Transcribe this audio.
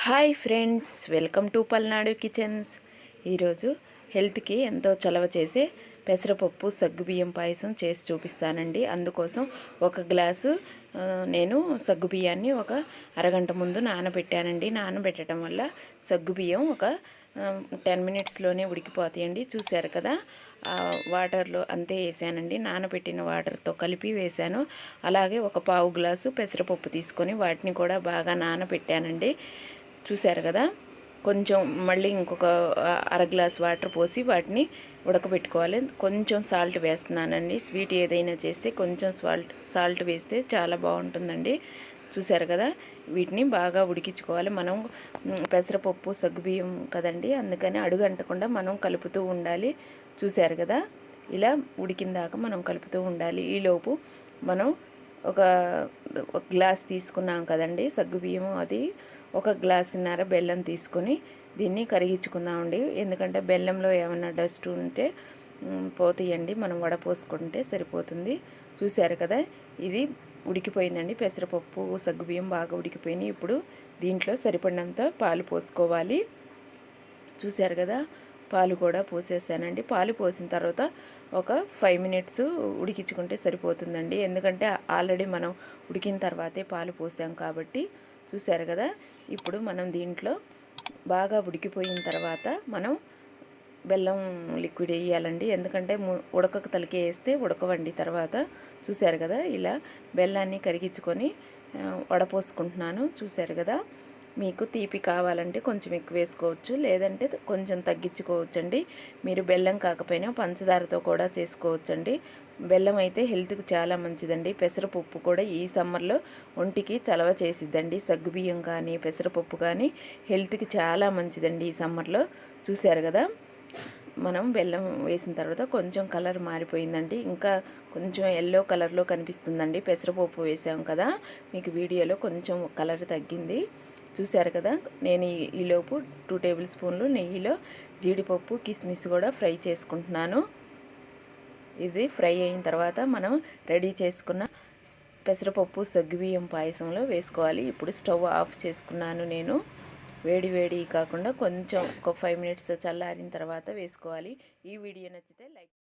Hi friends, welcome to Palnadu kitchens. ఈరోజు హెల్త్కి ఎంతో చలవ చేసే పెసరపప్పు సగ్గుబియ్యం పాయసం చేసి చూపిస్తానండి. అందుకోసం ఒక గ్లాసు నేను సగ్గుబియ్యాన్ని ఒక అరగంట ముందు నానబెట్టానండి. నానబెట్టడం వల్ల సగ్గుబియ్యం ఒక 10 మినిట్స్లోనే ఉడికిపోతాయండి. చూశారు కదా, వాటర్లో అంతే వేసానండి. నానబెట్టిన వాటర్తో కలిపి వేసాను. అలాగే ఒక పావు గ్లాసు పెసరపప్పు తీసుకొని వాటిని కూడా బాగా నానబెట్టానండి. చూశారు కదా, కొంచెం మళ్ళీ ఇంకొక అర గ్లాస్ వాటర్ పోసి వాటిని ఉడకబెట్టుకోవాలి. కొంచెం సాల్ట్ వేస్తున్నానండి. స్వీట్ ఏదైనా చేస్తే కొంచెం సాల్ట్ వేస్తే చాలా బాగుంటుందండి. చూశారు కదా, వీటిని బాగా ఉడికించుకోవాలి. మనం పెసరపప్పు సగ్గుబియ్యం కదండి, అందుకని అడుగంటకుండా మనం కలుపుతూ ఉండాలి. చూశారు కదా, ఇలా ఉడికిన దాకా మనం కలుపుతూ ఉండాలి. ఈలోపు మనం ఒక గ్లాస్ తీసుకున్నాం కదండి సగ్గుబియ్యం, అది ఒక గ్లాసున్నర బెల్లం తీసుకొని దీన్ని కరిగించుకుందామండి. ఎందుకంటే బెల్లంలో ఏమైనా డస్ట్ ఉంటే పోతాయండి, మనం వడపోసుకుంటే సరిపోతుంది. చూశారు కదా, ఇది ఉడికిపోయిందండి. పెసరపప్పు సగ్గుబియ్యం బాగా ఉడికిపోయినాయి. ఇప్పుడు దీంట్లో సరిపడినంత పాలు పోసుకోవాలి. చూశారు కదా, పాలు కూడా పోసేసానండి. పాలు పోసిన తర్వాత ఒక 5 మినిట్స్ ఉడికించుకుంటే సరిపోతుందండి. ఎందుకంటే ఆల్రెడీ మనం ఉడికిన తర్వాతే పాలు పోసాం కాబట్టి. చూశారు కదా, ఇప్పుడు మనం దీంట్లో బాగా ఉడికిపోయిన తర్వాత మనం బెల్లం లిక్విడ్ వేయాలండి. ఎందుకంటే ఉడకక తలికే వేస్తే ఉడకవండి తర్వాత. చూశారు కదా, ఇలా బెల్లాన్ని కరిగించుకొని వడపోసుకుంటున్నాను. చూశారు కదా, మీకు తీపి కావాలంటే కొంచెం ఎక్కువ వేసుకోవచ్చు, లేదంటే కొంచెం తగ్గించుకోవచ్చండి. మీరు బెల్లం కాకపోయినా పంచదారతో కూడా చేసుకోవచ్చండి. బెల్లం అయితే హెల్త్కి చాలా మంచిదండి. పెసరపప్పు కూడా ఈ సమ్మర్లో ఒంటికి చలవ చేసిద్దండి. సగ్గుబియ్యం కానీ పెసరపప్పు కానీ హెల్త్కి చాలా మంచిదండి ఈ సమ్మర్లో. చూశారు కదా, మనం బెల్లం వేసిన తర్వాత కొంచెం కలర్ మారిపోయిందండి. ఇంకా కొంచెం ఎల్లో కలర్లో కనిపిస్తుందండి. పెసరపప్పు వేసాం కదా, మీకు వీడియోలో కొంచెం కలర్ తగ్గింది. చూశారు కదా, నేను ఈలోపు 2 టేబుల్ స్పూన్లు నెయ్యిలో జీడిపప్పు కిస్మిస్ కూడా ఫ్రై చేసుకుంటున్నాను. ఇది ఫ్రై అయిన తర్వాత మనం రెడీ చేసుకున్న పెసరపప్పు సగ్గుబియ్యం పాయసంలో వేసుకోవాలి. ఇప్పుడు స్టవ్ ఆఫ్ చేసుకున్నాను నేను. వేడి కాకుండా కొంచెం ఒక 5 మినిట్స్ చల్లారిన తర్వాత వేసుకోవాలి. ఈ వీడియో నచ్చితే లైక్